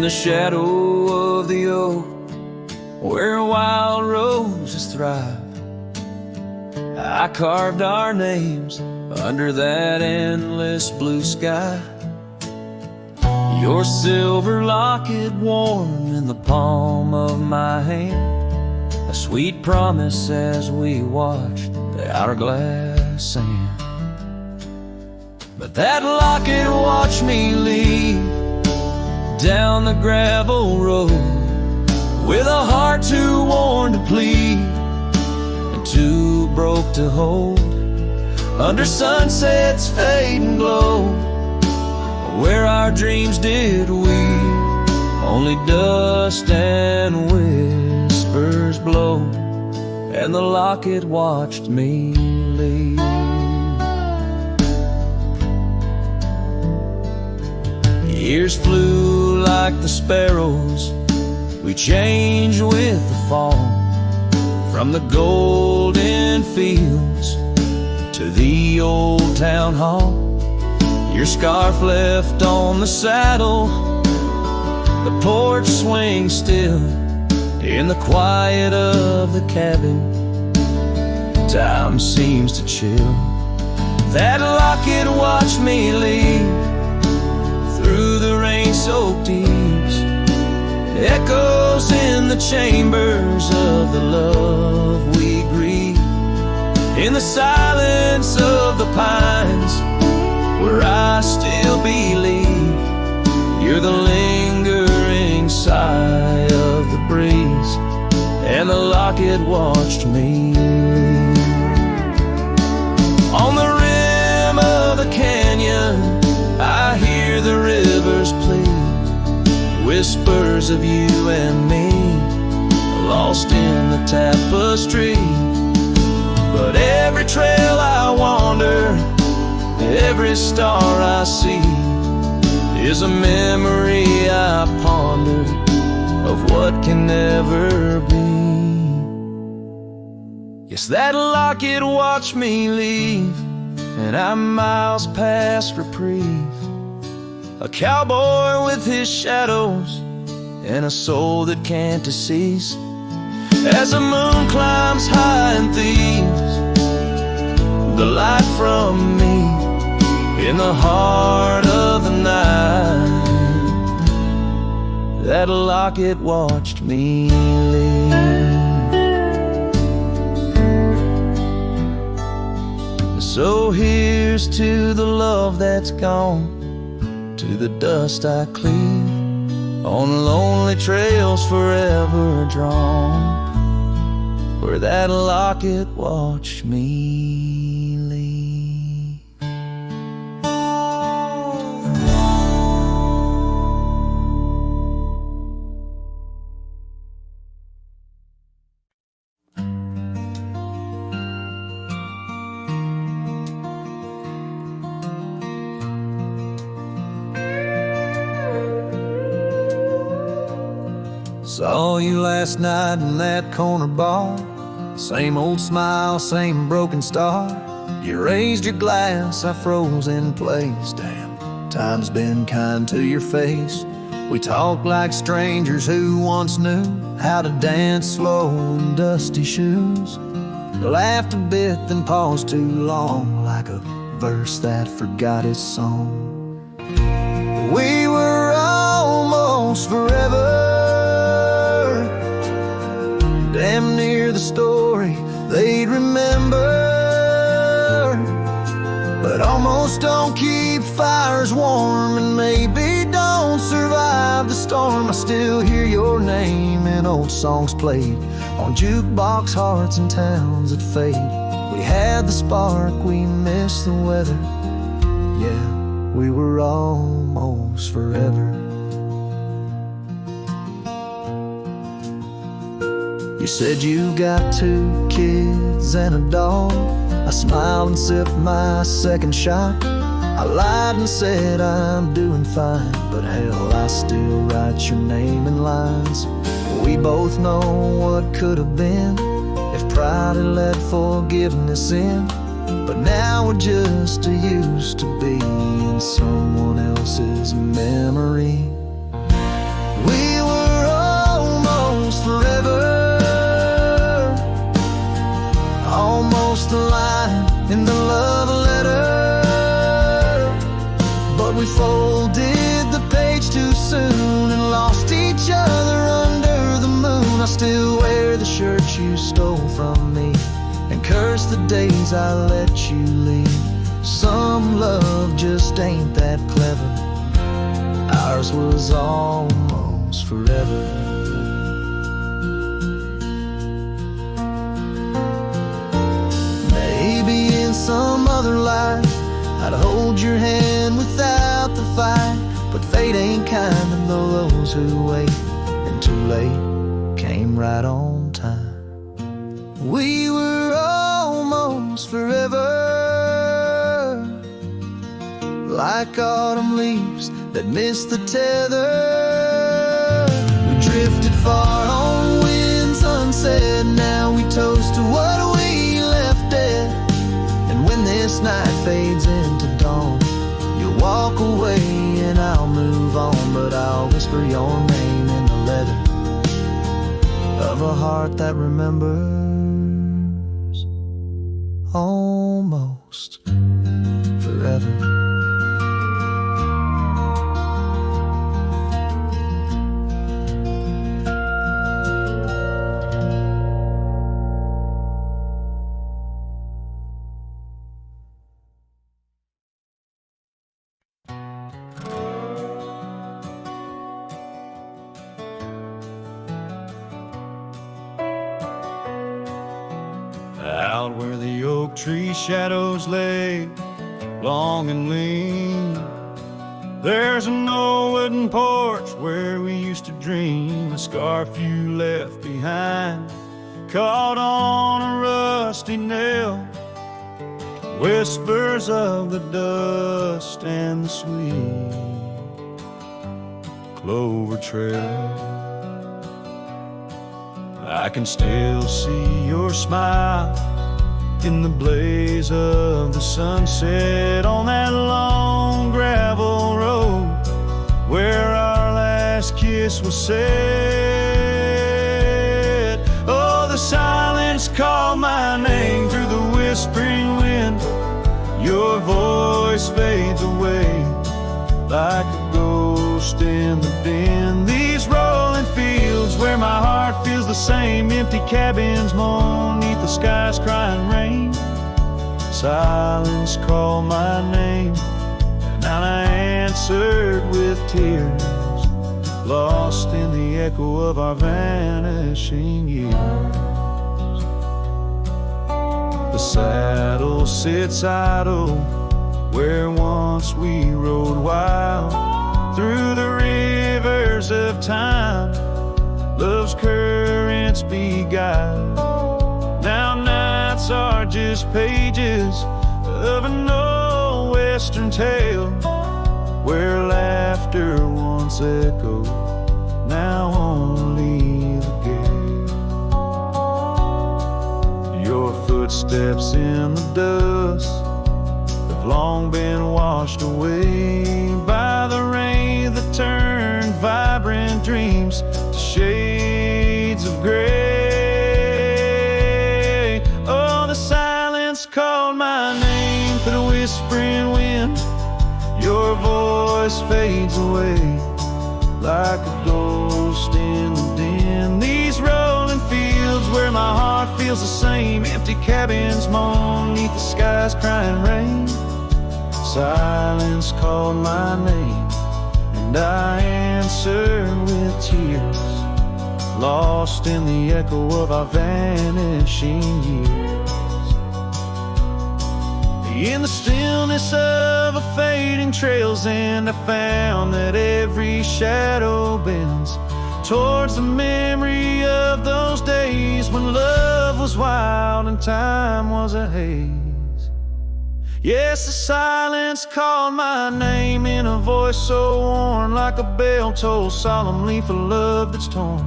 the shadow of the oak, where wild roses thrive, I carved our names under that endless blue sky. Your silver locket warm in the palm of my hand, a sweet promise as we watched the hourglass sand. But that locket watched me leave down the gravel road, with a heart too worn to plead and too broke to hold, under sunset's fading glow, where our dreams did weave, only dust and whispers blow, and the locket watched me leave. Years flew like the sparrows, we changed with the fall, from the golden fields to the old town hall. Your scarf left on the saddle, the porch swings still, in the quiet of the cabin, time seems to chill. That locket watched me leave through the rain-soaked eaves, echoes in the chambers of the love we grieve, in the silence of the pines, where I still believe you're the lingering sigh of the breeze, and the locket watched me leave. On the rim of the canyon, I hear the rivers plead, whispers of you and me, lost in the tapestry. But every trail I wander, every star I see, is a memory I ponder of what can never be. Yes, that locket watched me leave, and I'm miles past reprieve, a cowboy with his shadows and a soul that can't decease. As the moon climbs high and thieves the light from me, in the heart of the night, that locket watched me leave. So here's to the love that's gone, to the dust I cleave, on lonely trails forever drawn, where that locket watched me leave. Saw you last night in that corner bar, same old smile, same broken star. You raised your glass, I froze in place. Damn, time's been kind to your face. We talked like strangers who once knew how to dance slow in dusty shoes. Laughed a bit, then paused too long, like a verse that forgot its song. We were almost forever, damn near the story they'd remember. But almost don't keep fires warm, and maybe don't survive the storm. I still hear your name in old songs played on jukebox hearts and towns that fade. We had the spark, we missed the weather. Yeah, we were almost forever. You said you got 2 kids and a dog. I smiled and sipped my second shot. I lied and said I'm doing fine, but hell, I still write your name in lines. We both know what could have been if pride had let forgiveness in. But now we're just used to be in someone else's memory. We were almost forever, almost a line in the love letter, but we folded the page too soon and lost each other under the moon. I still wear the shirt you stole from me and curse the days I let you leave. Some love just ain't that clever. Ours was almost forever. Maybe in some other life I'd hold your hand without the fight, but fate ain't kind to those who wait, and too late came right on time. We were almost forever, like autumn leaves that miss the tether. We drifted far on winds unsaid. Now we toast to what we left dead. And when this night fades into dawn, you'll walk away and I'll move on, but I'll whisper your name in the leather of a heart that remembers almost forever. Out where the oak tree shadows lay, long and lean, there's an old wooden porch where we used to dream. A scarf you left behind, caught on a rusty nail, whispers of the dust and the sweet clover trail. I can still see your smile in the blaze of the sunset on that long gravel road where our last kiss was said. Oh, the silence called my name through the whispering wind. Your voice fades away like a ghost in the din. These rolling fields where my heart feels the same, empty cabins moan neath the sky's crying rain. Silence called my name, and I answered with tears, lost in the echo of our vanishing years. The saddle sits idle where once we rode wild through the rivers of time, love's currents beguiled. Now nights are just pages of an old western tale where laughter once echoed, now only the gale. Your footsteps in the dust have long been washed away by the rain that turned vibrant dreams to shades of gray. Oh, the silence called my name through the whispering wind. Your voice fades away like a ghost in the din. These rolling fields where my heart feels the same, empty cabins moan neath the sky's crying rain. Silence called my name, and I answered with tears, lost in the echo of our vanishing years. In the stillness of a fading trail's end, I found that every shadow bends towards the memory of those days when love was wild and time was a haze. Yes, the silence called my name in a voice so worn, like a bell toll solemnly for love that's torn.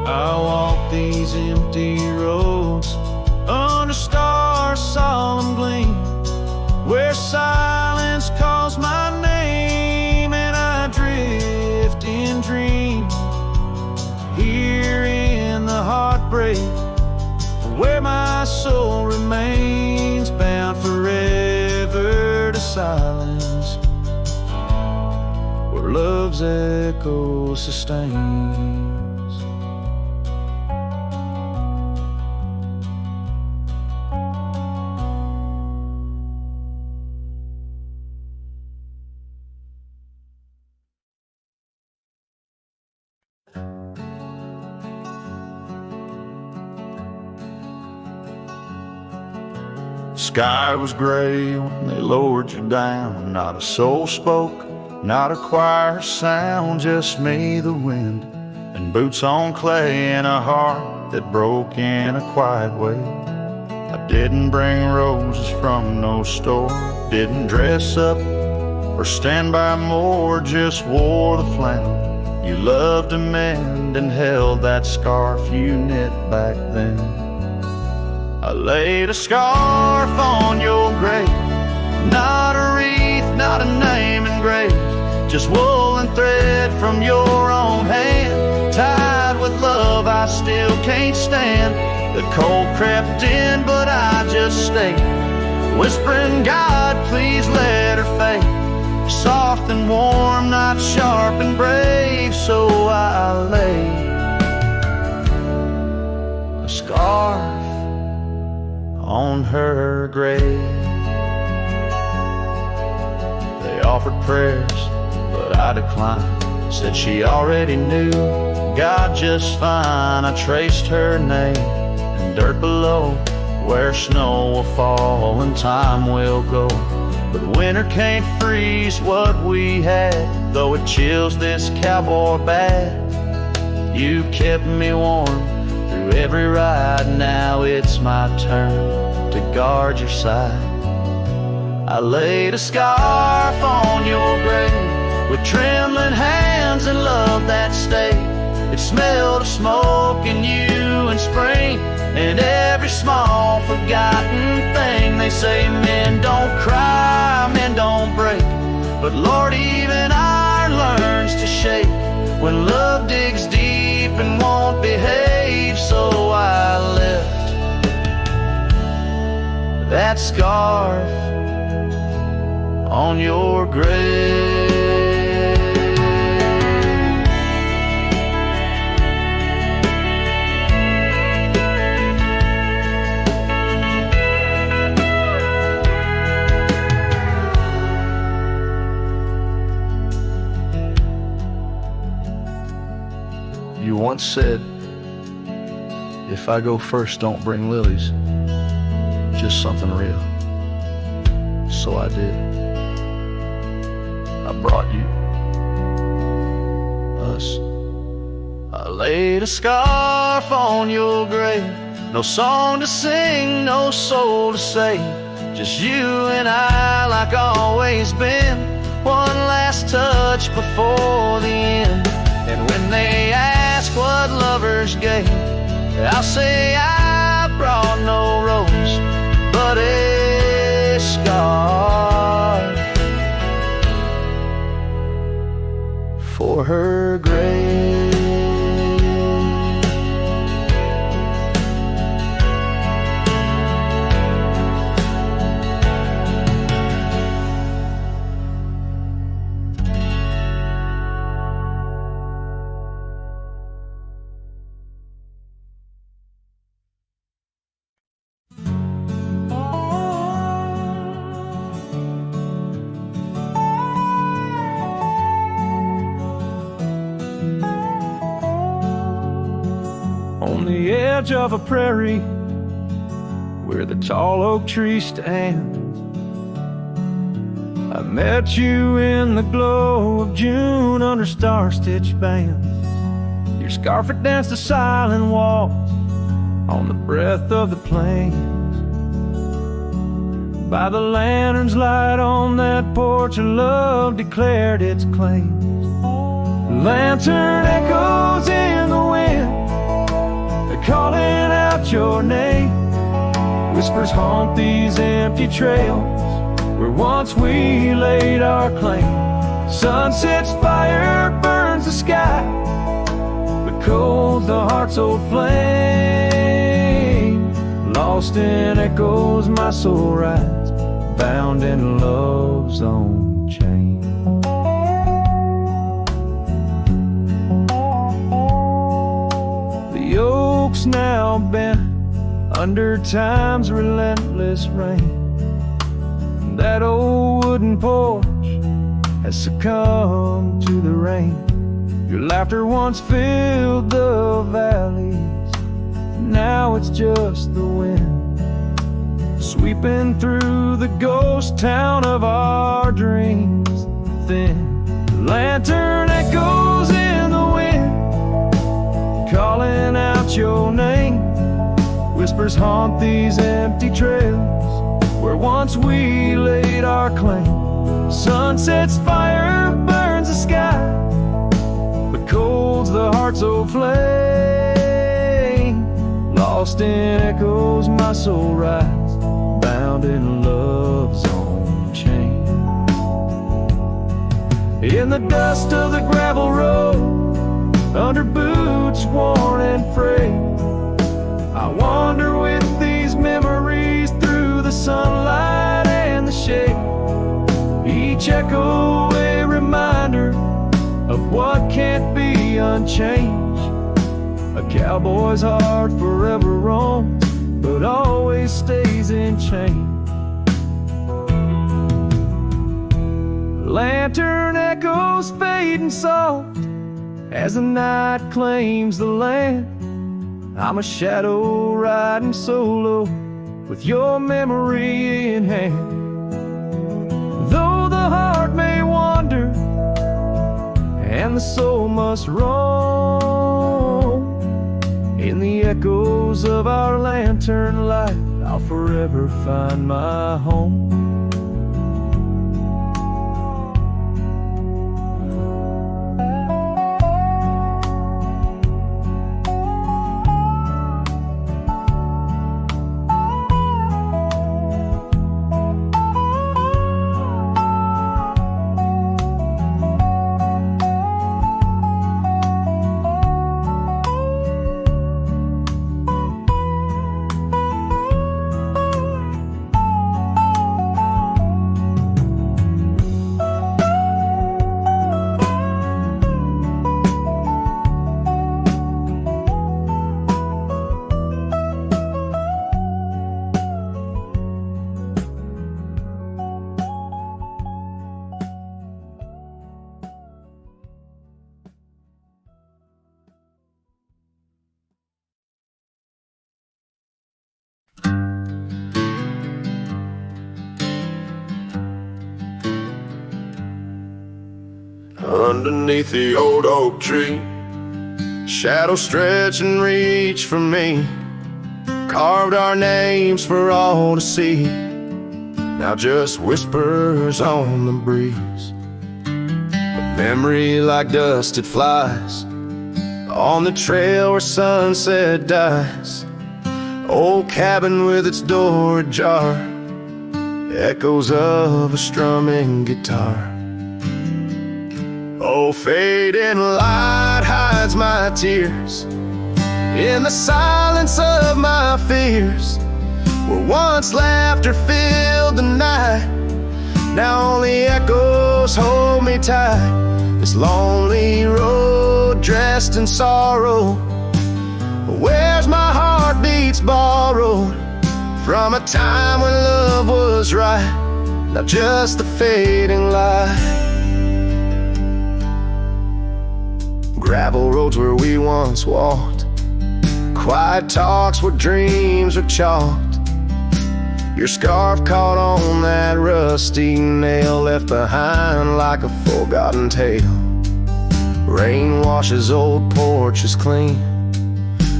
I walk these empty roads under stars' solemn gleam, where silence calls my name and I drift in dreams. where my soul remains, bound forever to silence, where love's echo sustains. Sky was gray when they lowered you down. Not a soul spoke, not a choir sound, just me, the wind, and boots on clay, and a heart that broke in a quiet way. I didn't bring roses from no store, didn't dress up or stand by more, just wore the flannel you loved to mend and held that scarf you knit back then. I laid a scarf on your grave, not a wreath, not a name engraved, just wool and thread from your own hand, tied with love I still can't stand. The cold crept in, but I just stayed, whispering, God, please let her fade, soft and warm, not sharp and brave. So I laid a scarf on her grave. They offered prayers, but I declined, said she already knew God just fine. I traced her name in dirt below, where snow will fall and time will go, but winter can't freeze what we had, though it chills this cowboy bad. You kept me warm through every ride, now it's my turn to guard your side. I laid a scarf on your grave with trembling hands and love that stayed. It smelled of smoke and you and spring and every small forgotten thing. They say men don't cry, men don't break, but Lord, even iron learns to shake when love digs deep and won't behave. So I left that scarf on your grave. You once said, if I go first, don't bring lilies, just something real. So I did. I brought you us. I laid a scarf on your grave, no song to sing, no soul to save, just you and I like always been, one last touch before the end. And when they ask what lovers gave, I'll say I brought no rose, but a scarf for her grave. On the edge of a prairie where the tall oak tree stands, I met you in the glow of June under star-stitched bands. Your scarf had danced a silent waltz on the breath of the plains. By the lantern's light on that porch, love declared its claims. The lantern echoes in the wind, calling out your name. Whispers haunt these empty trails where once we laid our claim. Sunset's fire burns the sky, but cold the heart's old flame. Lost in echoes, my soul rides, bound in love's own chain. The yoke's now bent under time's relentless reign. That old wooden porch has succumbed to the rain. Your laughter once filled the valleys, now it's just the wind sweeping through the ghost town of our dreams. Thin lantern echoes in the wind, calling out your name. Whispers haunt these empty trails where once we laid our claim. Sunset's fire burns the sky, but cold's the heart's old flame. Lost in echoes, my soul rides, bound in love's own chain. In the dust of the gravel road, under boots worn and frayed, I wander with these memories through the sunlight and the shade. Each echo a reminder of what can't be unchanged. A cowboy's heart forever roams, but always stays in chain. Lantern echoes fading soft as the night claims the land. I'm a shadow riding solo with your memory in hand. Though the heart may wander and the soul must roam, in the echoes of our lantern light, I'll forever find my home. Underneath the old oak tree, shadows stretch and reach for me. Carved our names for all to see, now just whispers on the breeze. A memory like dust, it flies on the trail where sunset dies. Old cabin with its door ajar, echoes of a strumming guitar. Oh, fading light hides my tears in the silence of my fears. Where once laughter filled the night, now only echoes hold me tight. This lonely road dressed in sorrow, where's my heartbeats borrowed from a time when love was right, not just the fading light. Gravel roads where we once walked, quiet talks where dreams were chalked. Your scarf caught on that rusty nail, left behind like a forgotten tale. Rain washes old porches clean,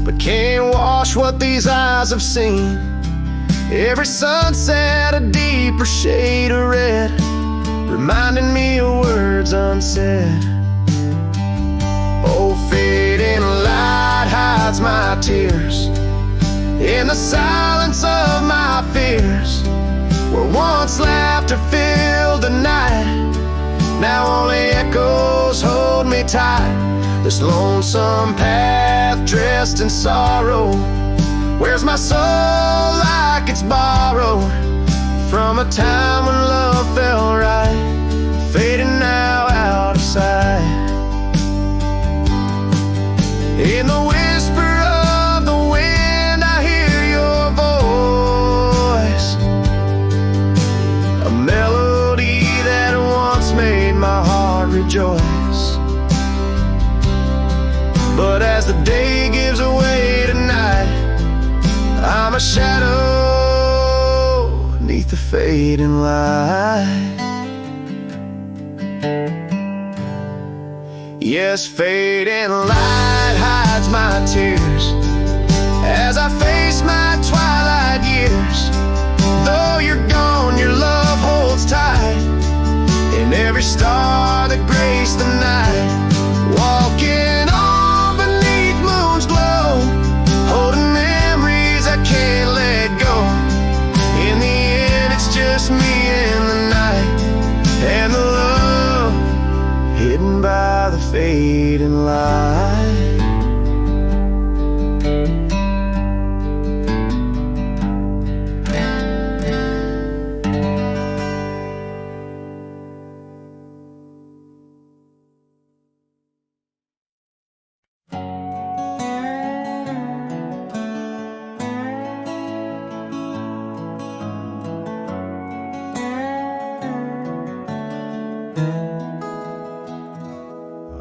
but can't wash what these eyes have seen. Every sunset a deeper shade of red, reminding me of words unsaid. Oh, fading light hides my tears in the silence of my fears. Where once laughter filled the night, now only echoes hold me tight. This lonesome path dressed in sorrow, Where's my soul like it's borrowed from a time when love felt right, fading now out of sight? In the whisper of the wind I hear your voice, a melody that once made my heart rejoice. But as the day gives away tonight, I'm a shadow beneath the fading light. Yes, fading light hides my tears as I face my twilight years. Though you're gone, your love holds tight in every star that graced the night. Walking on beneath moon's glow, holding memories I can't let go. In the end, it's just me and the night, and the love hidden by the fading light.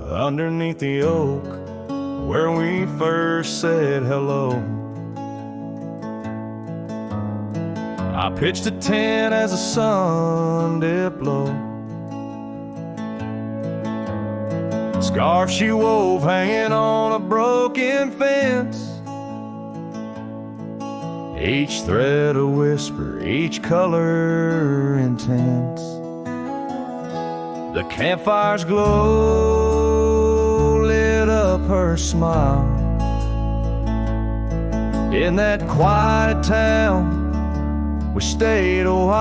Underneath the oak where we first said hello, I pitched a tent as the sun dipped low. Scarf she wove hanging on a broken fence, each thread a whisper, each color intense. The campfire's glow lit up her smile. In that quiet town we stayed a while,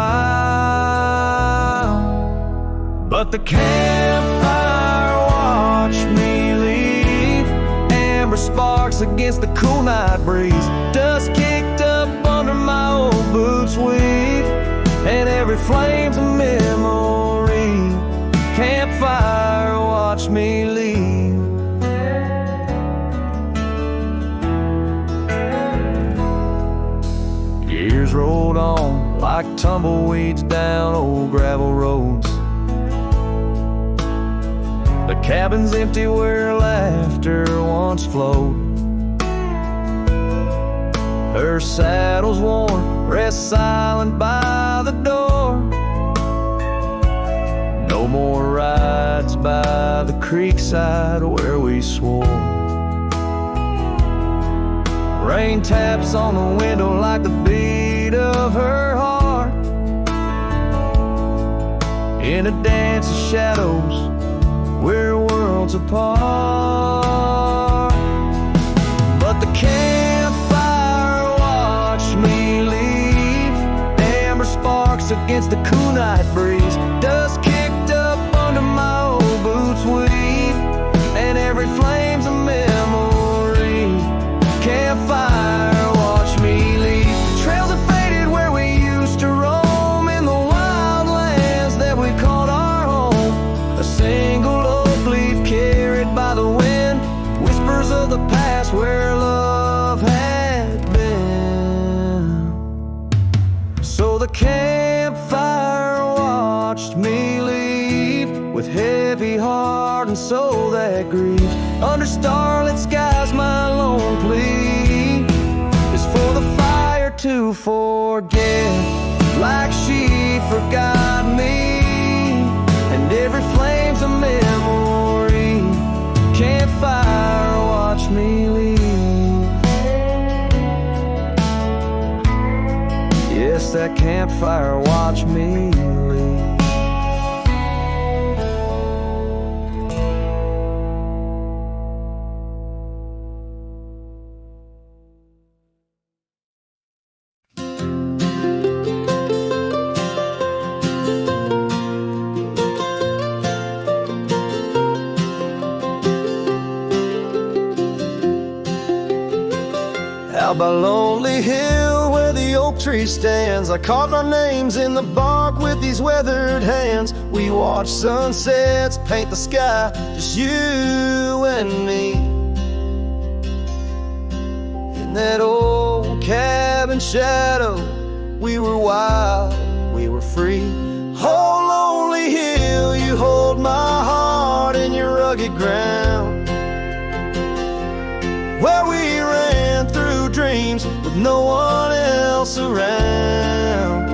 but the campfire watched me leave. Amber sparks against the cool night breeze, dust kicked up under my old boots weave, and every flame's a memory. Campfire watched me leave. Years rolled on like tumbleweeds down old gravel roads. The cabin's empty where laughter once flowed. Her saddle's worn, rests silent by the door. No more rides by the creekside where we swore. Rain taps on the window like the beat of her heart, in a dance of shadows we're worlds apart. But the campfire watched me leave. Amber sparks against the cool night breeze, dust kicked up under my old boots weave, and every flame's a memory. Campfire watched me leave. Trails have faded where we used to roam, in the wild lands that we called our home. A single oak leaf carried by the wind, whispers of the past where love had been. So the campfire watched me leave, with heavy heart and soul that grieves. Under starlit skies my lone plea is for the fire to forget, like she forgot me, and every flame's a memory. Campfire watch me leave. Yes, that campfire watch me leave. Out by Lonely Hill where the oak tree stands, I carved our names in the bark with these weathered hands. We watched sunsets paint the sky, just you and me. In that old cabin shadow, we were wild, we were free. Oh, Lonely Hill, you hold my heart in your rugged ground, where we ran through dreams with no one else around.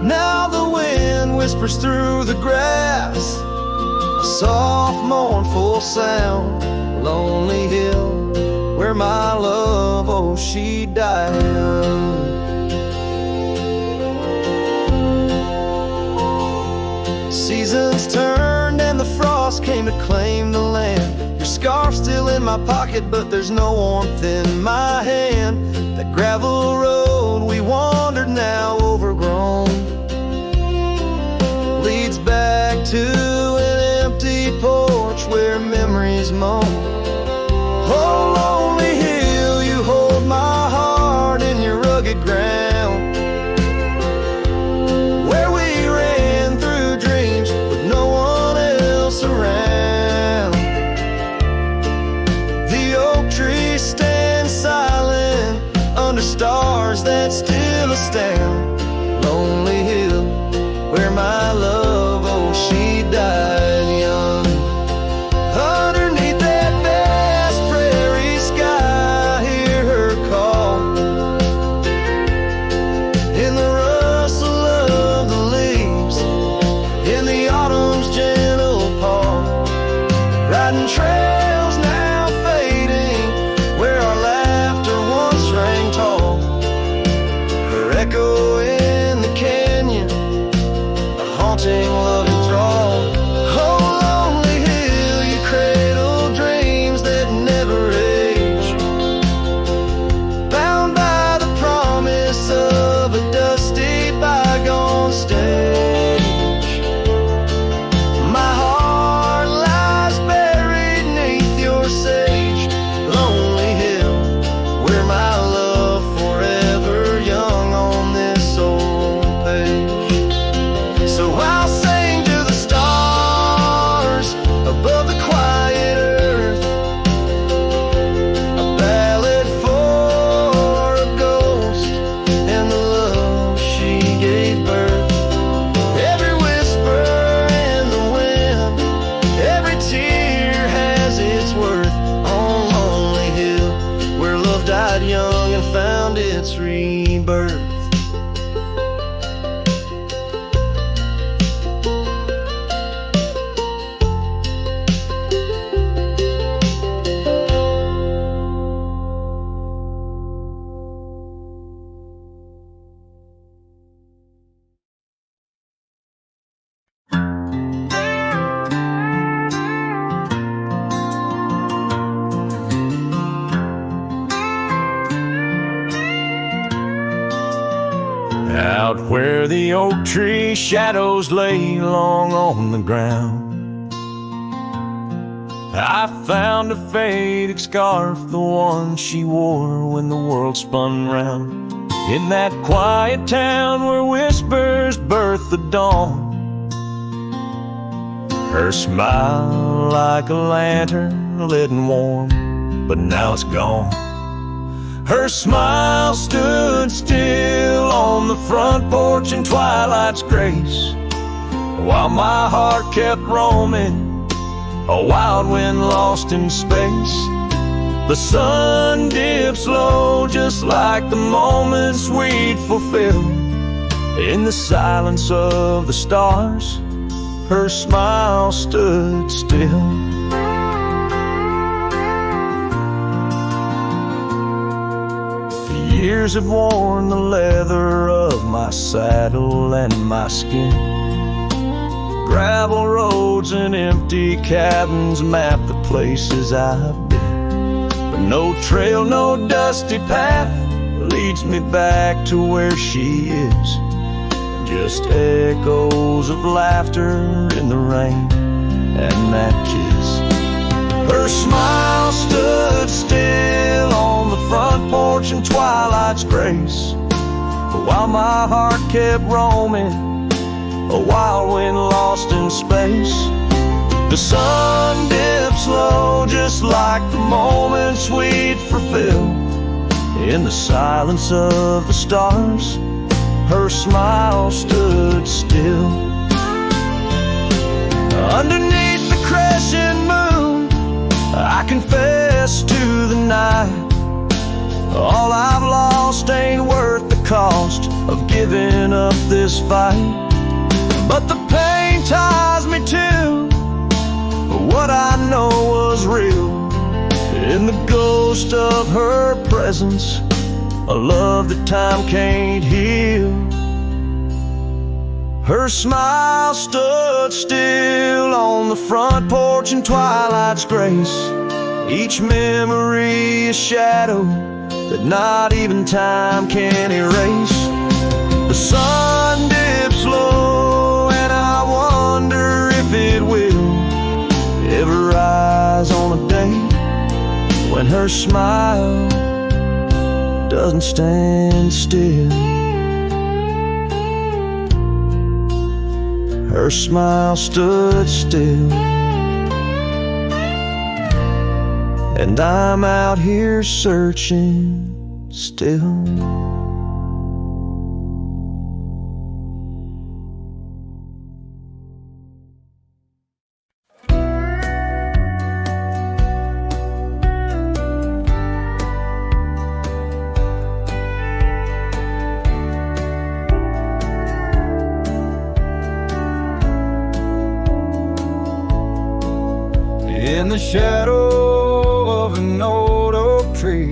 Now the wind whispers through the grass, a soft mournful sound. Lonely Hill, where my love, oh, she died young. Seasons turned and the frost came to claim the land. Your scarf's still in my pocket, but there's no warmth in my hand. That gravel road we wandered, now overgrown, leads back to an empty porch where memories moan. Oh, Lonely Hill, you hold my heart in your rugged ground, where we ran through dreams with no one else around. The oak tree stands silent under stars that still astound. Lonely Hill, where my love, oh, she died young. Underneath that vast prairie sky, I hear her call. In the rustle of the leaves, in the autumn's gentle paw, riding trails now fading, where our laughter once rang tall. Her echo in the canyon, a haunting love enthrall. Oh, Lonely Hill, you cradle dreams that never age, bound by the promise of a dusty bygone stage. My heart lies buried neath your sage. Lonely Hill, where my love forever young on this old page. So I'll sing to the stars above the quiet earth, a ballad for a ghost and the love she gave birth. Every whisper in the wind, every tear has its worth. On Lonely Hill, where love died young and found its rebirth. Out where the oak tree shadows lay long on the ground, I found a faded scarf, the one she wore when the world spun round. In that quiet town where whispers birth the dawn, her smile like a lantern lit and warm, but now it's gone. Her smile stood still on the front porch in twilight's grace, while my heart kept roaming, a wild wind lost in space. The sun dips low just like the moments we'd fulfill. In the silence of the stars, her smile stood still. Years have worn the leather of my saddle and my skin. Gravel roads and empty cabins map the places I've been, but no trail, no dusty path leads me back to where she is. Just echoes of laughter in the rain and that kiss. Her smile stood still on the front porch and twilight's grace. While my heart kept roaming, a wild wind lost in space. The sun dips low, just like the moments we'd fulfill. In the silence of the stars, her smile stood still. Underneath the crescent moon, I confess to the night, all I've lost ain't worth the cost of giving up this fight. But the pain ties me to what I know was real. In the ghost of her presence, a love that time can't heal. Her smile stood still on the front porch in twilight's grace. Each memory a shadow that not even time can erase. The sun dips low and I wonder if it will ever rise on a day when her smile doesn't stand still. Her smile stood still, and I'm out here searching still. In the shadow of an old oak tree,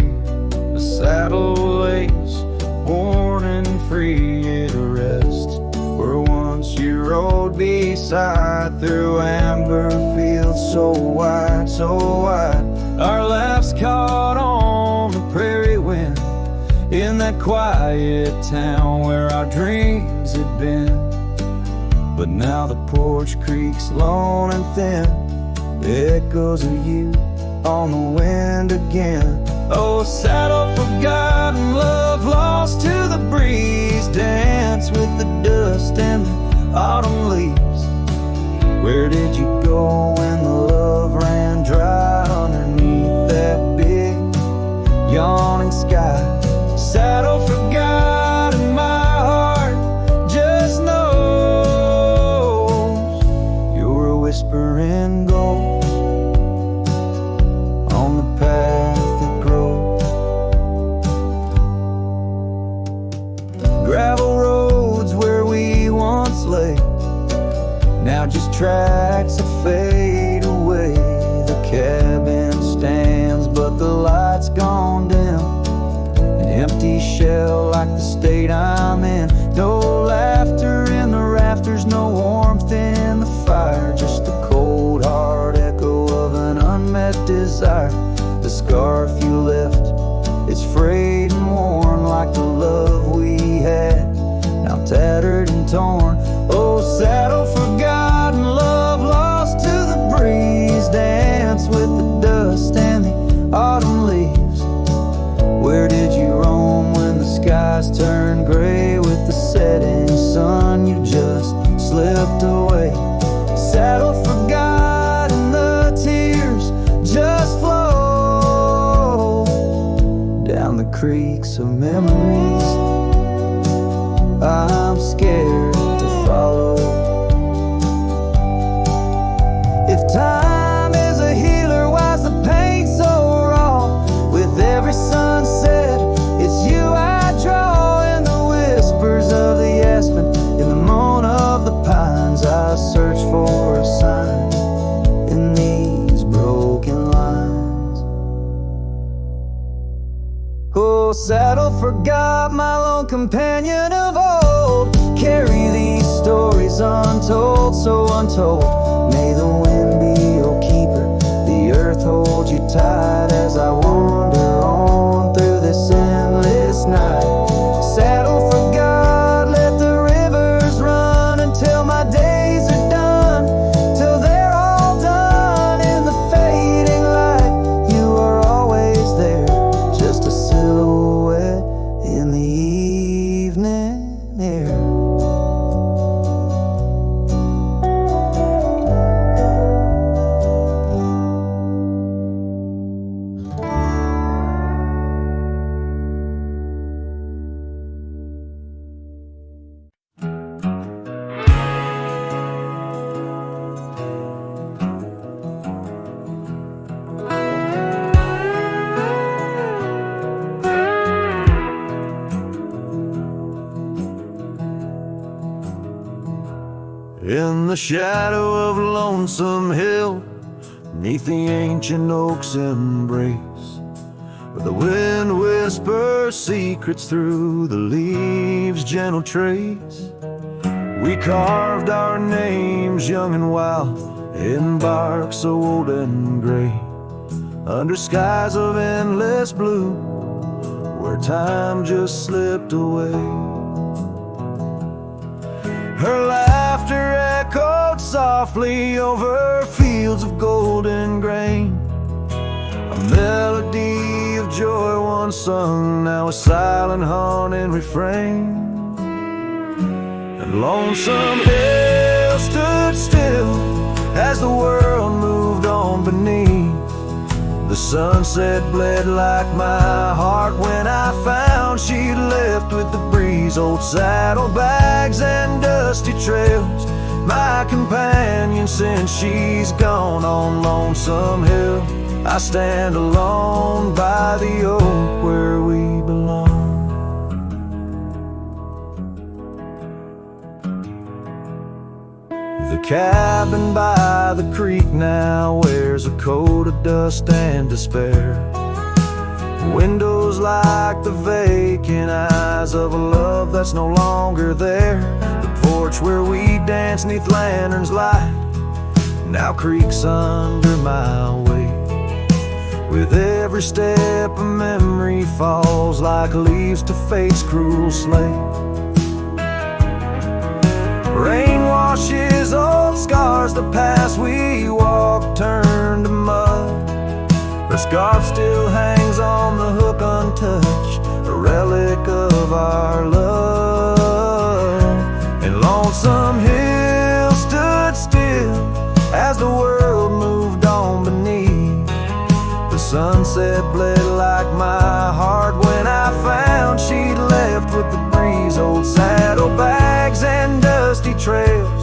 the saddle lays worn and free at rest, where once you rode beside through amber fields so wide, so wide. Our laughs caught on the prairie wind in that quiet town where our dreams had been. But now the porch creaks lone and thin, the echoes of you on the wind again. Oh, saddle forgotten, love lost to the breeze, dance with the dust and the autumn leaves. Where did you go when the love ran dry underneath that big yawning sky? Saddle forgotten, my heart just knows you're a whispering ghost path that grows. Gravel roads where we once lay, now just tracks that fade away. The cabin stands, but the light's gone dim, an empty shell like the state I'm in. No laughter in the rafters, no warmth in the fire, just the cold hard echo of an unmet desire. The scarf you left, it's frayed and worn like the love we had, now tattered and torn. Oh, saddle forgotten, love lost to the breeze, dance with the dust and the autumn leaves. Where did you roam when the skies turned gray with the setting sun? You just slipped away. Saddle forgotten, the tears just flow down the creeks of memories. I'm scared to follow. If time is a healer, why's the pain so raw? With every sunset, it's you I draw. In the whispers of the aspen, in the moan of the pines, I search for a sign in these broken lines. Oh, saddle forgot, my lone companion of old. Carry these stories untold, so untold. May the wind be your keeper, the earth hold you tight as I wander on through this endless night. Saddle forgot, let the rivers run until my days are done, till they're all done. In the fading light, you are always there, just a silhouette the shadow of Lonesome Hill, 'neath the ancient oak's embrace, where the wind whispers secrets through the leaves' gentle trace, we carved our names young and wild in bark so old and gray, under skies of endless blue, where time just slipped away. Her laughter echoed softly over fields of golden grain, a melody of joy once sung, now a silent haunting refrain. And Lonesome Hill stood still as the world moved on beneath. The sunset bled like my heart when I found she'd left with the breeze. Old saddlebags and dusty trails, my companion since she's gone. On Lonesome Hill I stand alone by the oak where we belong. The cabin by the creek now wears a coat of dust and despair, windows like the vacant eyes of a love that's no longer there. The porch where we danced 'neath lanterns light now creaks under my weight. With every step a memory falls like leaves to fate's cruel slate. Rain washes old scars, the past we walked turned to mud. Her scarf still hangs on the hook untouched, a relic of our love. And Lonesome Hill stood still as the world moved on beneath. The sunset bled like my heart when I found she'd left with the breeze. Old saddlebags and dusty trails,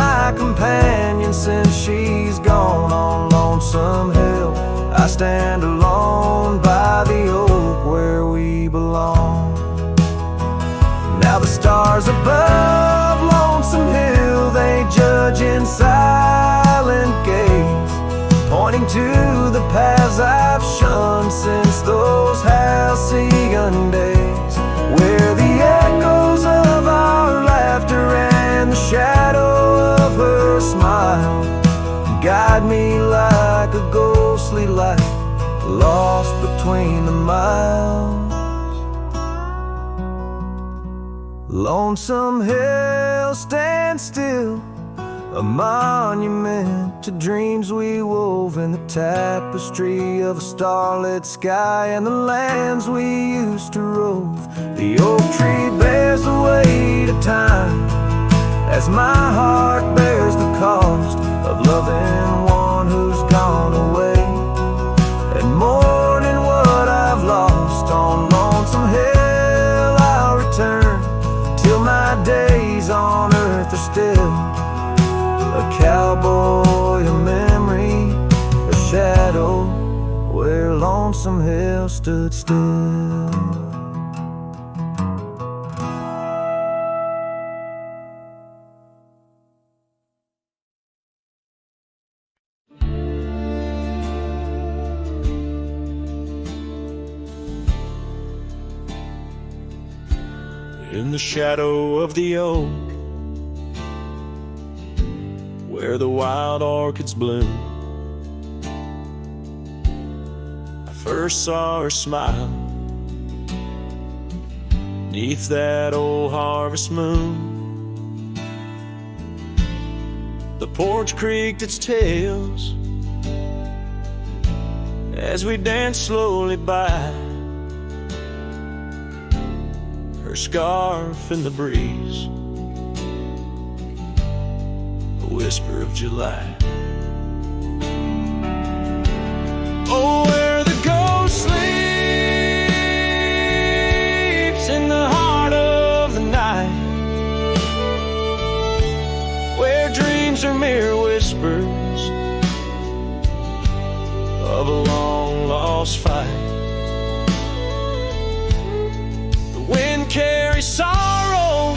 my companion since she's gone. On Lonesome Hill I stand alone by the oak where we belong. Now the stars above Lonesome Hill, they judge in silent gaze, pointing to the paths I've shunned since those halcyon days, where the echoes of our laughter and the shadow of her smile guide me like a ghostly light lost between the miles. Lonesome Hill stands still, a monument to dreams we wove in the tapestry of a starlit sky and the lands we used to rove. The oak tree bears the weight of time as my heart bears the cost of loving one who's gone away and mourning what I've lost. On Lonesome Hill I'll return till my days on earth are still a cowboy, a memory, a shadow where Lonesome Hill stood still. In the shadow of the oak, where the wild orchids bloom, I first saw her smile 'neath that old harvest moon. The porch creaked its tails as we danced slowly by, her scarf in the breeze, a whisper of July. Oh, where the ghost sleeps in the heart of the night, where dreams are mere whispers of a long lost fight. Wind carries sorrow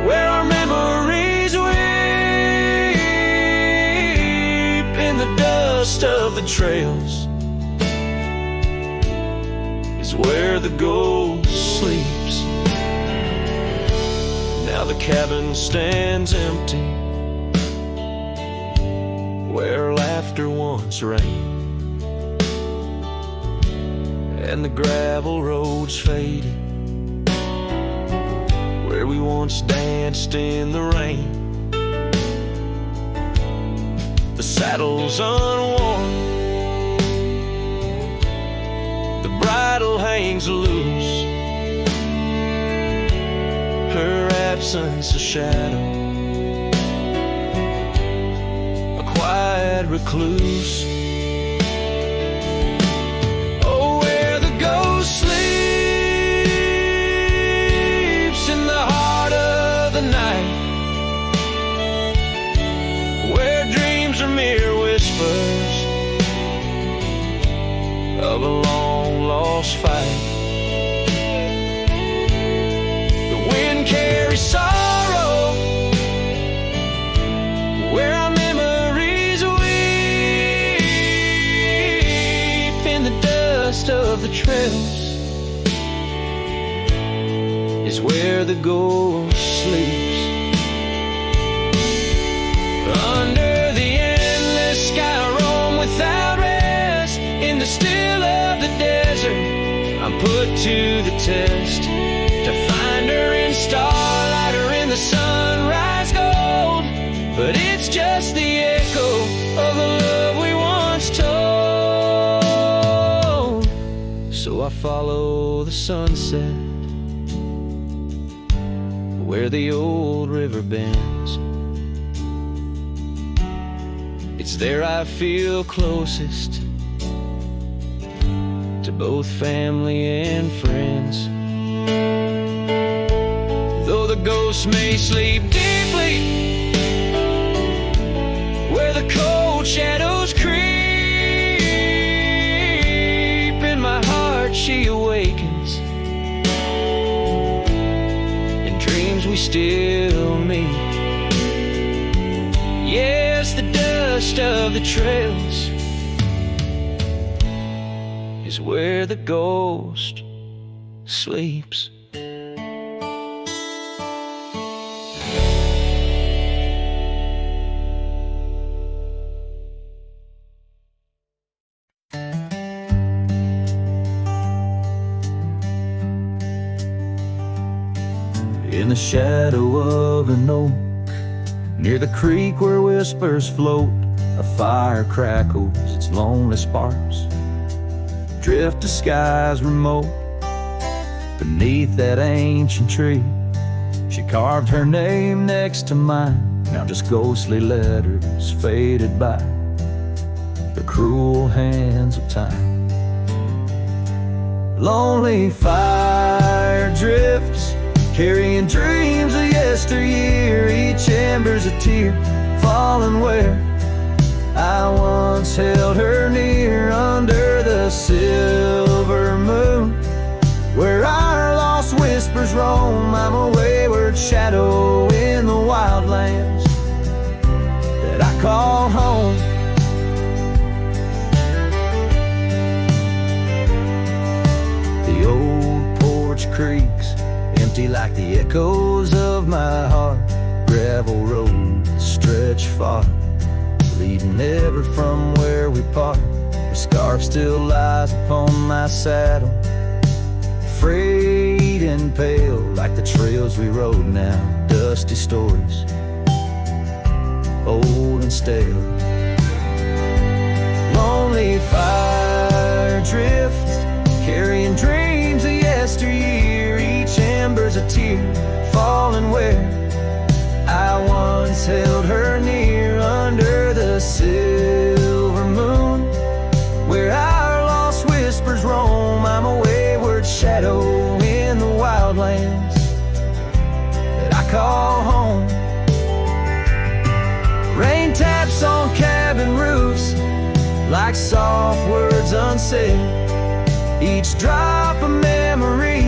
where our memories dust of the trails is where the ghost sleeps. Now the cabin stands empty, where laughter once reigned, and the gravel roads faded, where we once danced in the rain. The saddle's unworn, the bridle hangs loose, her absence a shadow, a quiet recluse. Oh, where the ghost sleeps in the heart of the night, where dreams are mere whispers of a long lost fight. The wind carries sorrow where our memories weep. In the dust of the trails is where the ghost sleeps. Under the endless sky I roam without rest. In the still of the desert I'm put to the test, to find her in starlight or in the sunrise gold. But it's just the echo of the love we once told. So I follow the sunset where the old river bends. It's there I feel closest to both family and friends. Though the ghosts may sleep deeply where the cold shadows creep, in my heart she awakens, in dreams we still meet. Yes, the dust of the trails is where the ghost sleeps. In the shadow of an oak, near the creek where whispers float, a fire crackles its lonely sparks, drift to skies remote. Beneath that ancient tree, she carved her name next to mine, now just ghostly letters faded by the cruel hands of time. Lonely fire drifts, carrying dreams of yesteryear. Each ember's a tear falling where I once held her near. Under the silver moon, where our lost whispers roam, I'm a wayward shadow in the wildlands that I call home. The old porch creaks, empty like the echoes of my heart. Gravel roads stretch far, leading ever from where we part. A scarf still lies upon my saddle, frayed and pale like the trails we rode now. Dusty stories, old and stale. Lonely fire drifts, carrying dreams of yesteryear. Each ember's a tear falling where I once held her near. Under the silver moon, where our lost whispers roam, I'm a wayward shadow in the wildlands that I call home. Rain taps on cabin roofs like soft words unsaid, each drop a memory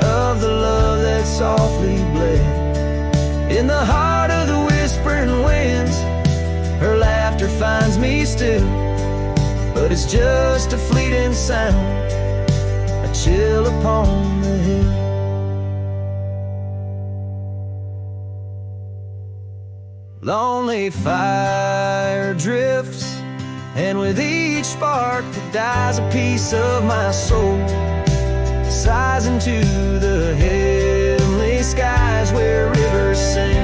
of the love that softly bled. In the heart of the whispering winds, her laughter finds me still, but it's just a fleeting sound, a chill upon the hill. Lonely fire drifts, and with each spark that dies, a piece of my soul sighs into the heavenly skies where rivers sing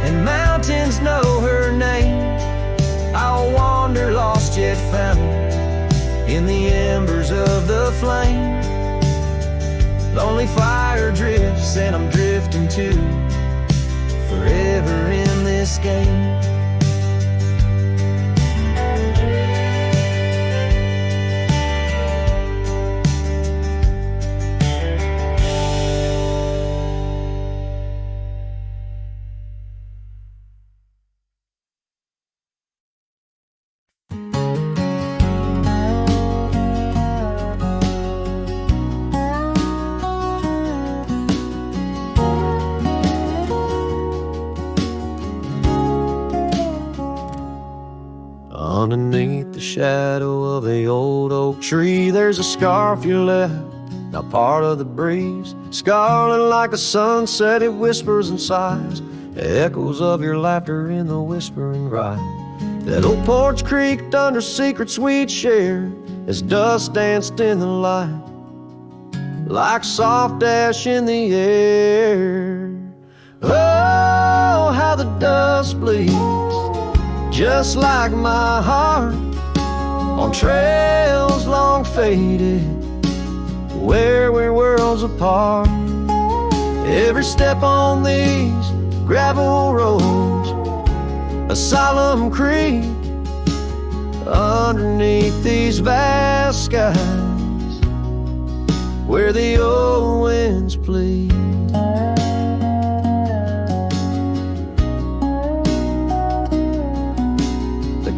and mountains know her name. I'll wander lost yet found in the embers of the flame. Lonely fire drifts, and I'm drifting too, forever in this game. Underneath the shadow of the old oak tree, there's a scarf you left, now part of the breeze. Scarlet like a sunset, it whispers and sighs, echoes of your laughter in the whispering ride. That old porch creaked under secret sweet share as dust danced in the light, like soft ash in the air. Oh, how the dust bleeds, just like my heart, on trails long faded, where we're worlds apart. Every step on these gravel roads, a solemn creep, underneath these vast skies, where the old winds plead.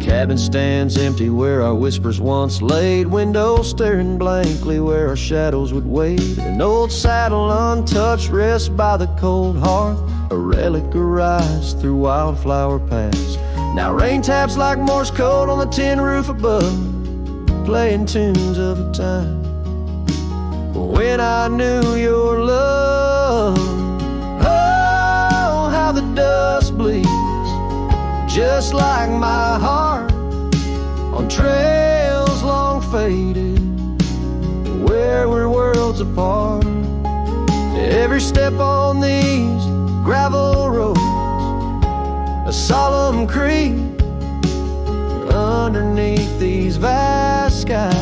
Cabin stands empty where our whispers once laid, windows staring blankly where our shadows would wade. An old saddle untouched rests by the cold hearth, a relic arise through wildflower paths. Now rain taps like Morse code on the tin roof above, playing tunes of a time when I knew your love. Oh, how the dust bleeds, just like my heart, on trails long faded, where we're worlds apart. Every step on these gravel roads, a solemn creep, underneath these vast skies,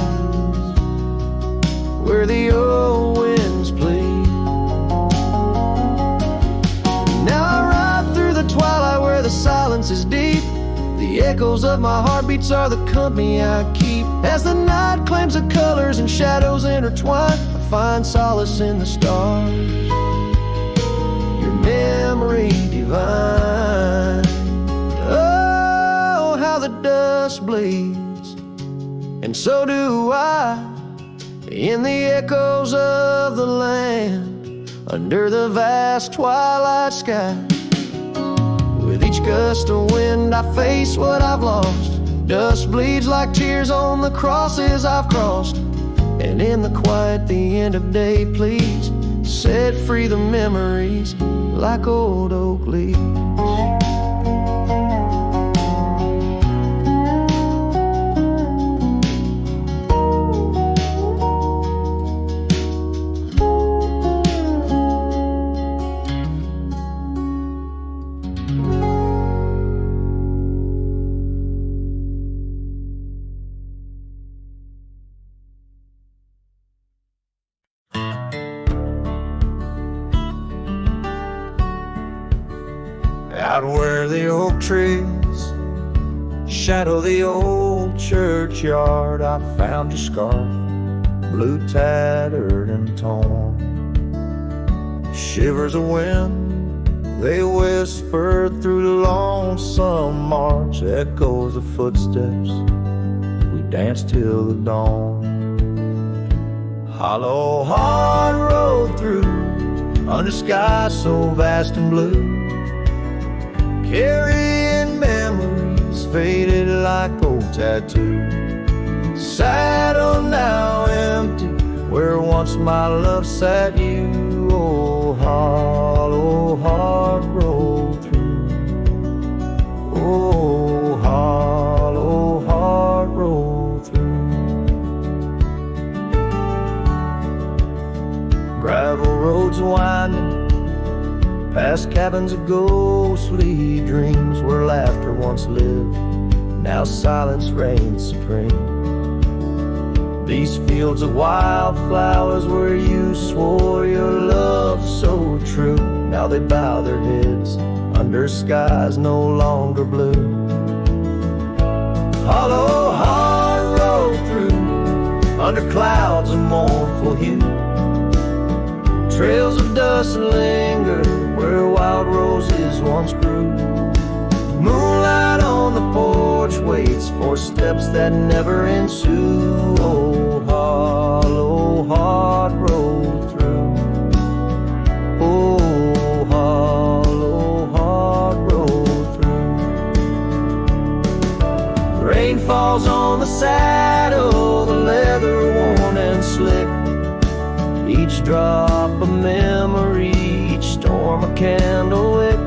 where the old winds plead. Now I ride through the twilight where the silence is deep. The echoes of my heartbeats are the company I keep. As the night claims the colors and shadows intertwine, I find solace in the stars, your memory divine. Oh, how the dust bleeds, and so do I, in the echoes of the land, under the vast twilight sky. With each gust of wind I face what I've lost. Dust bleeds like tears on the crosses I've crossed. And in the quiet, the end of day, please set free the memories like old oak leaves. Out where the oak trees shadow the old churchyard, I found your scarf, blue tattered and torn. Shivers of wind, they whisper through the lonesome march, echoes of footsteps, we dance till the dawn. Hollow heart road through, under sky so vast and blue, carrying memories faded like old tattoo. saddle now empty, where once my love sat you. Oh, hollow heart roll through. Oh, hollow heart roll through. Gravel roads winding past cabins of ghostly dreams, where laughter once lived, now silence reigns supreme. These fields of wildflowers where you swore your love so true, now they bow their heads under skies no longer blue. Hollow heart roll through, under clouds of mournful hue. Trails of dust linger where wild roses once grew. Moonlight on the porch waits for steps that never ensue. Oh, hollow heart roll through. Oh, hollow heart roll through. Rain falls on the saddle, the leather worn and slick. Each drop a memory, each storm a candle wick.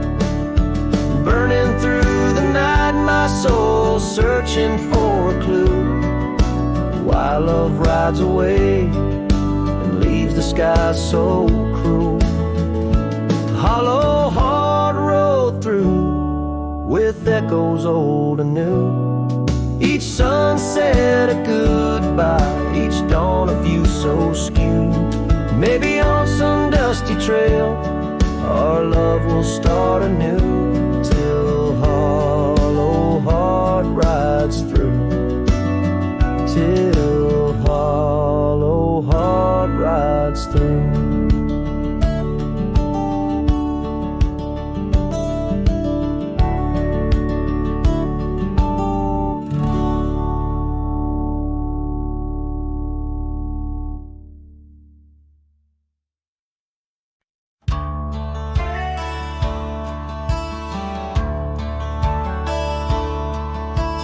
Burning through the night, my soul searching for a clue. Why love rides away and leaves the sky so cruel. Hollow heart rolled through with echoes old and new. Each sunset a goodbye, each dawn a view so skewed. Maybe on some dusty trail our love will start anew, till hollow heart rides through. Till hollow heart rides through.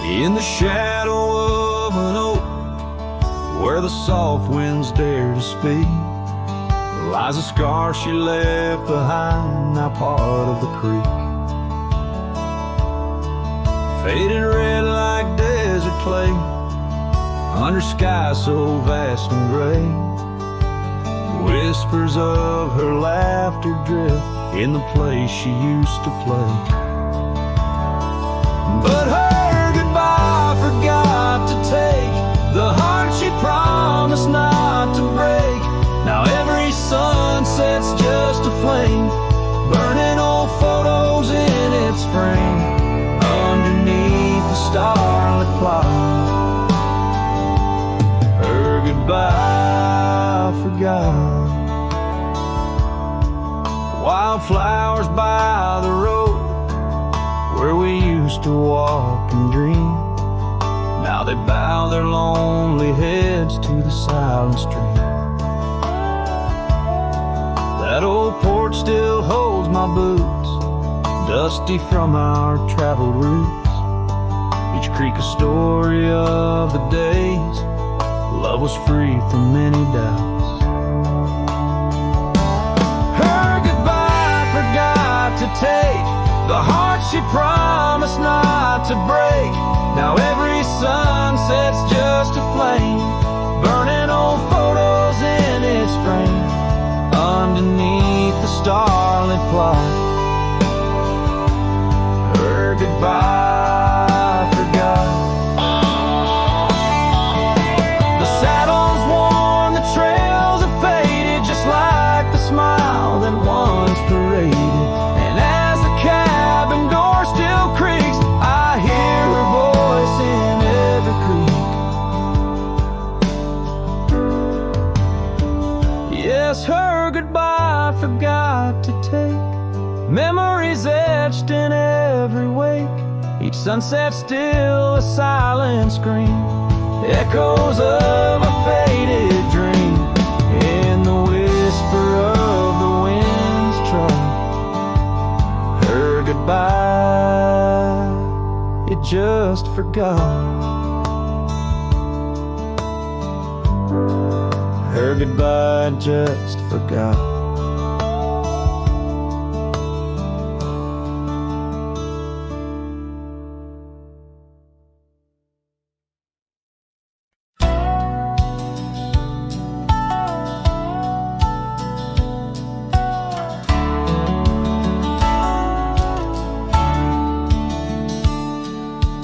In the shadow of an oak, where the soft winds dare to speak, lies a scar she left behind, now part of the creek. Faded red like desert clay, under sky so vast and gray. Whispers of her laughter drift in the place she used to play. But her goodbye forgot to take the heart she promised not to break. Now every sunset's just a flame, burning old photos in its frame, underneath the starlit cloud. Her goodbye forgot. Wildflowers by the road, where we used to walk and dream, now they bow their lonely heads to the silent stream. That old porch still holds my boots, dusty from our traveled routes. Each creek a story of the days love was free from many doubts. Her goodbye forgot to take the heart she promised not to break. Now every sunset's just a flame, burning old photos in its frame, underneath the starlit plot. Her goodbye forgot. The saddle's worn, the trails have faded, just like the smile that once paraded. And as the cabin door still creaks, I hear her voice in every creek. Yes, her goodbye forgot to take memories etched in every wake. Each sunset still a silent scream, echoes of a faded dream, in the whisper of the wind's trust. Her goodbye, it just forgot. her goodbye I just forgot.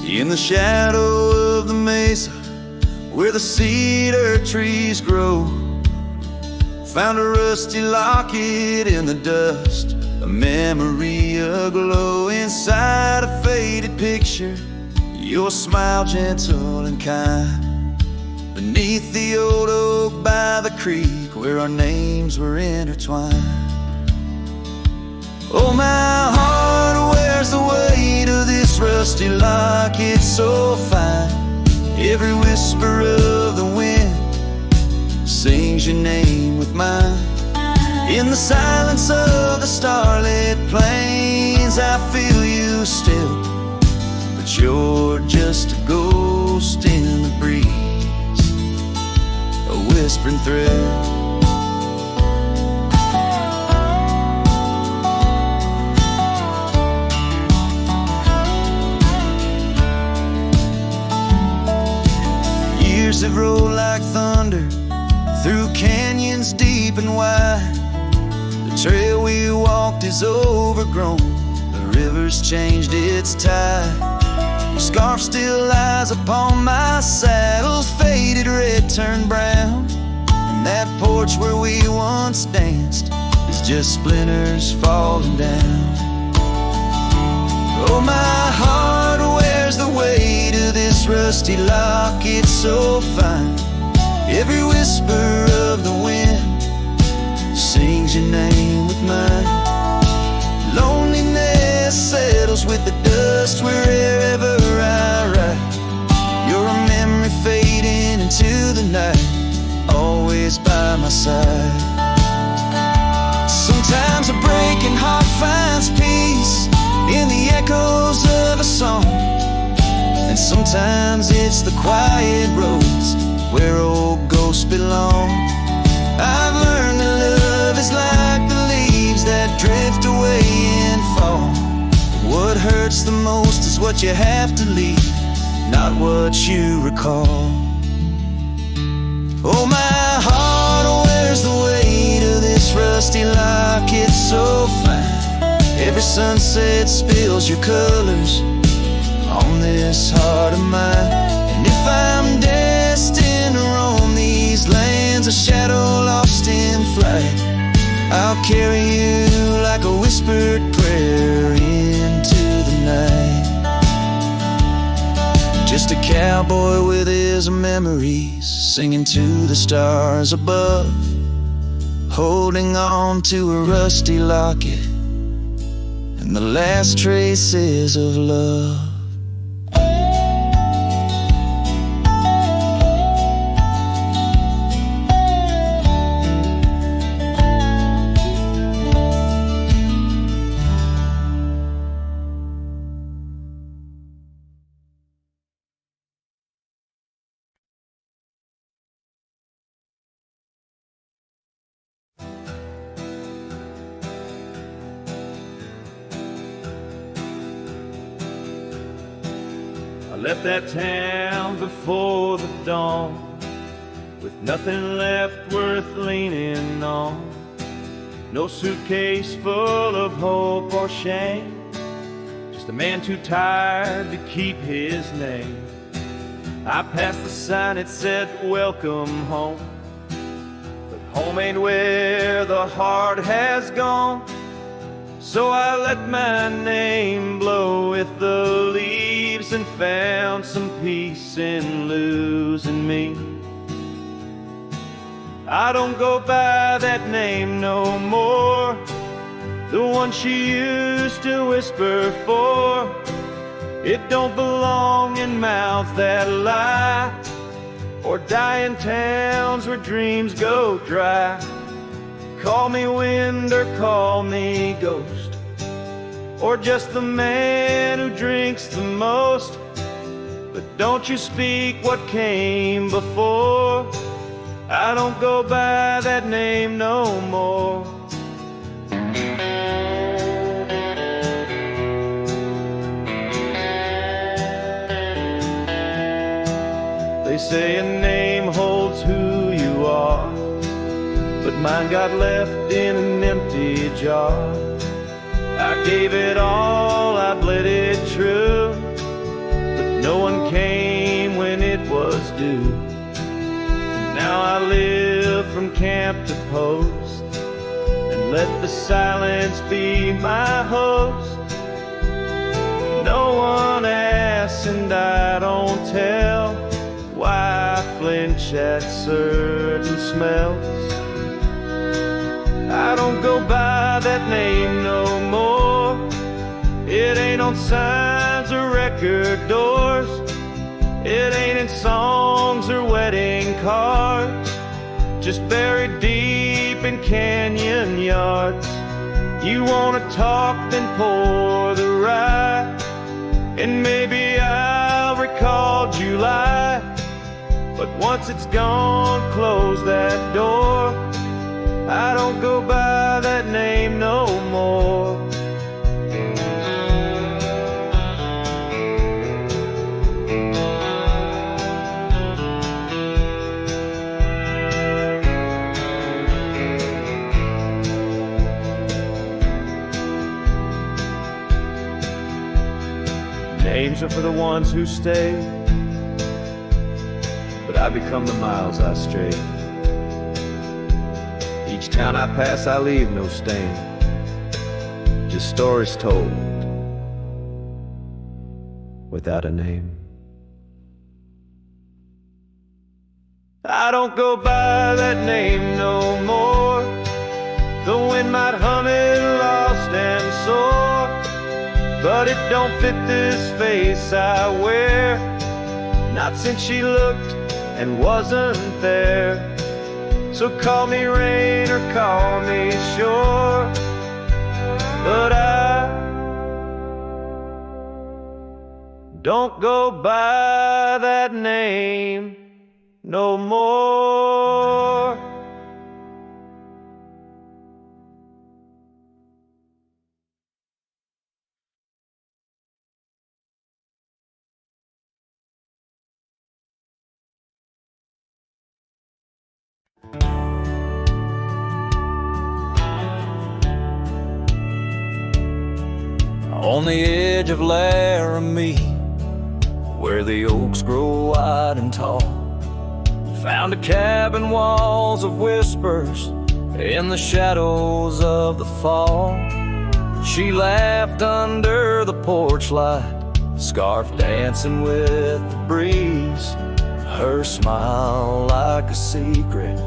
In the shadow of the mesa, where the cedar trees grow, found a rusty locket in the dust, a memory aglow. Inside a faded picture, your smile gentle and kind, beneath the old oak by the creek, where our names were intertwined. Oh, my heart wears the weight of this rusty locket so fine. Every whisper of the wind sings your name with mine. In the silence of the starlit plains, I feel you still, but you're just a ghost in the breeze, a whispering thrill. Years have rolled like thunder through canyons deep and wide. The trail we walked is overgrown, the river's changed its tide. Your scarf still lies upon my saddle's faded red turned brown, and that porch where we once danced is just splinters falling down. Oh, my heart wears the weight of this rusty locket so fine. Every whisper of the wind sings your name with mine. Loneliness settles with the dust wherever I ride. You're a memory fading into the night, always by my side. Sometimes a breaking heart finds peace in the echoes of a song, and sometimes it's the quiet roads where old ghosts belong. I've learned that love is like the leaves that drift away in fall. What hurts the most is what you have to leave, not what you recall. Oh, my heart wears the weight of this rusty locket so fine. Every sunset spills your colors on this heart of mine. And if I'm destined to roam these lands, a shadow lost in flight, I'll carry you like a whispered prayer into the night. Just a cowboy with his memories, singing to the stars above, holding on to a rusty locket and the last traces of love. I left that town before the dawn, with nothing left worth leaning on. No suitcase full of hope or shame, just a man too tired to keep his name. I passed the sign, it said welcome home, but home ain't where the heart has gone. So I let my name blow with the leaves and found some peace in losing me. I don't go by that name no more, the one she used to whisper for. It don't belong in mouths that lie, or die in towns where dreams go dry. Call me wind or call me ghost, or just the man who drinks the most. But don't you speak what came before. I don't go by that name no more. They say a name holds who you are, but mine got left in an empty jar. I gave it all, I bled it true, but no one came when it was due. Now I live from camp to post, and let the silence be my host. No one asks and I don't tell why I flinch at certain smells. I don't go by that name no more. It ain't on signs or record doors. It ain't in songs or wedding cards, just buried deep in canyon yards. You wanna talk, then pour the rye, and maybe I'll recall July. But once it's gone, close that door. I don't go by that name no more. Names are for the ones who stay, but I become the miles I stray. Each town I pass I leave no stain, just stories told without a name. I don't go by that name no more. The wind might hum it lost and sore, but it don't fit this face I wear. Not since she looked and wasn't there. So call me rain or call me shore, but I don't go by that name no more. On the edge of Laramie, where the oaks grow wide and tall, found a cabin, walls of whispers in the shadows of the fall. She laughed under the porch light, scarf dancing with the breeze, her smile like a secret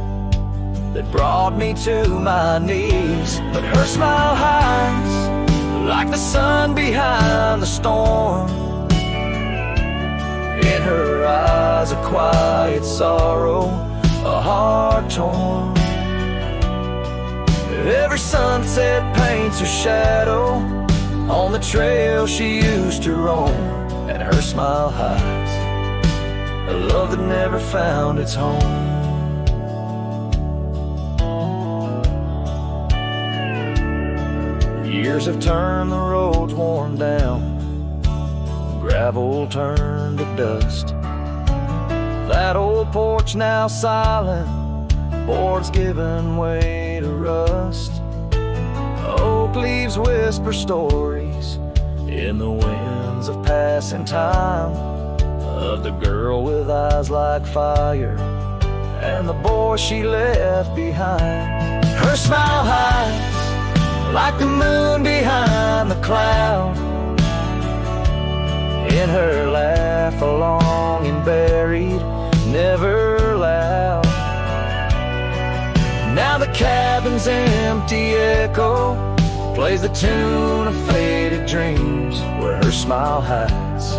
that brought me to my knees. But her smile hides like the sun behind the storm. In her eyes a quiet sorrow, a heart torn. Every sunset paints her shadow on the trail she used to roam, and her smile hides a love that never found its home. Years have turned the roads worn down, gravel turned to dust. That old porch now silent, boards giving way to rust. Oak leaves whisper stories in the winds of passing time, of the girl with eyes like fire and the boy she left behind. Her smile hides like the moon behind the cloud. In her laugh a longing buried, never loud. Now the cabin's empty echo plays the tune of faded dreams, where her smile hides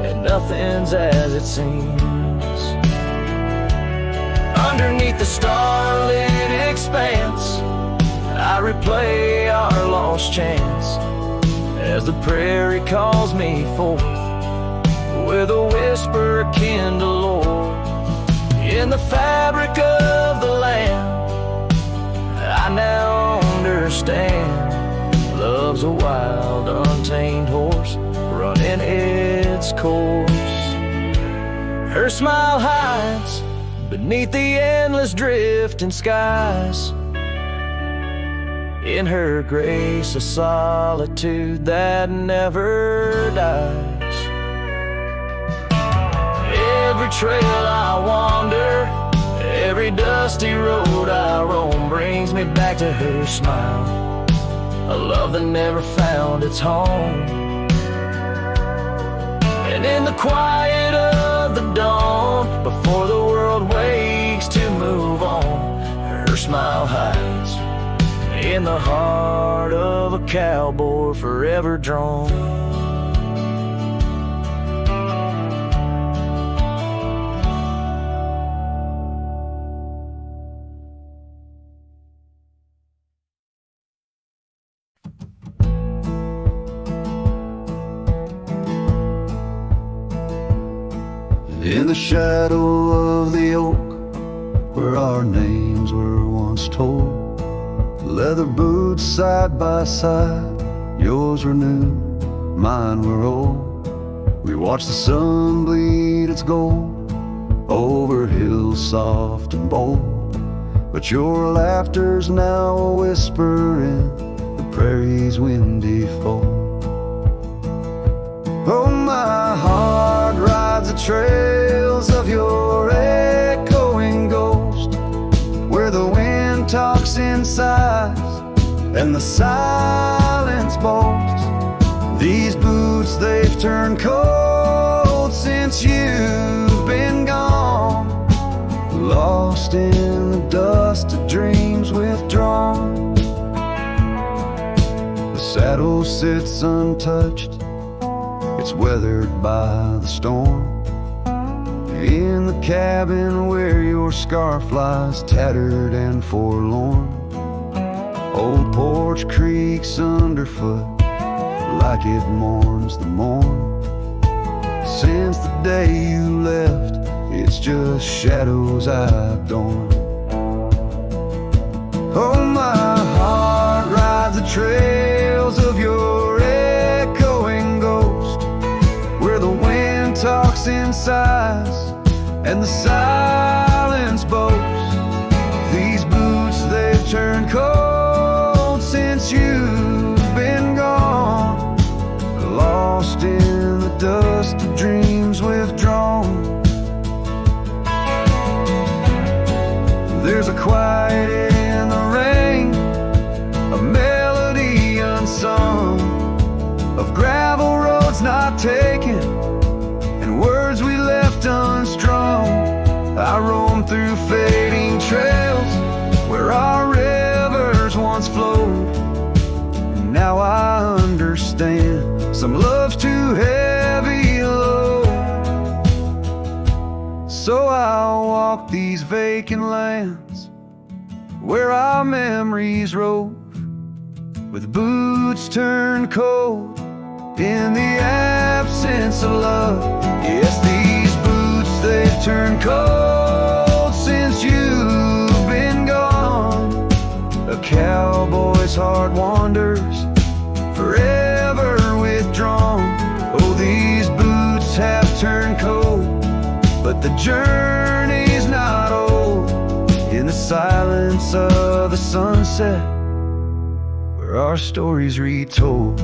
and nothing's as it seems. Underneath the starlit expanse I replay our lost chance, as the prairie calls me forth with a whisper akin to Lord. In the fabric of the land, I now understand. Love's a wild, untamed horse running its course. Her smile hides beneath the endless drifting skies. In her grace, a solitude that never dies. Every trail I wander, every dusty road I roam, brings me back to her smile, a love that never found its home. And in the quiet of the dawn, before the world wakes to move on, her smile hides in the heart of a cowboy forever drawn. In the shadow of the oak, where our names were once told, leather boots side by side, yours were new, mine were old. We watched the sun bleed its gold over hills soft and bold, but your laughter's now a whisper in the prairie's windy fold. Oh, my heart rides the trails of your echoing ghost, where the wind talks in sighs and the silence boasts. These boots, they've turned cold since you've been gone, lost in the dust of dreams withdrawn. The saddle sits untouched, it's weathered by the storm. In the cabin where your scarf lies tattered and forlorn, old porch creaks underfoot like it mourns the morn. Since the day you left, it's just shadows I've dorn. Oh, my heart rides the trails of your echoing ghost, where the wind talks in sighs and the silence boasts. These boots, they've turned cold since you've been gone, lost in the dust of dreams withdrawn. There's a quiet in the rain, a melody unsung, of gravel roads not taken and words we left unstrung. I roam through fading trails where our rivers once flowed, and now I understand some love's too heavy a load. So I'll walk these vacant lands where our memories rove, with boots turned cold in the absence of love. Yes, these boots, they've turned cold since you've been gone. A cowboy's heart wanders forever withdrawn. Oh, these boots have turned cold, but the journey's not old. In the silence of the sunset, where our stories retold.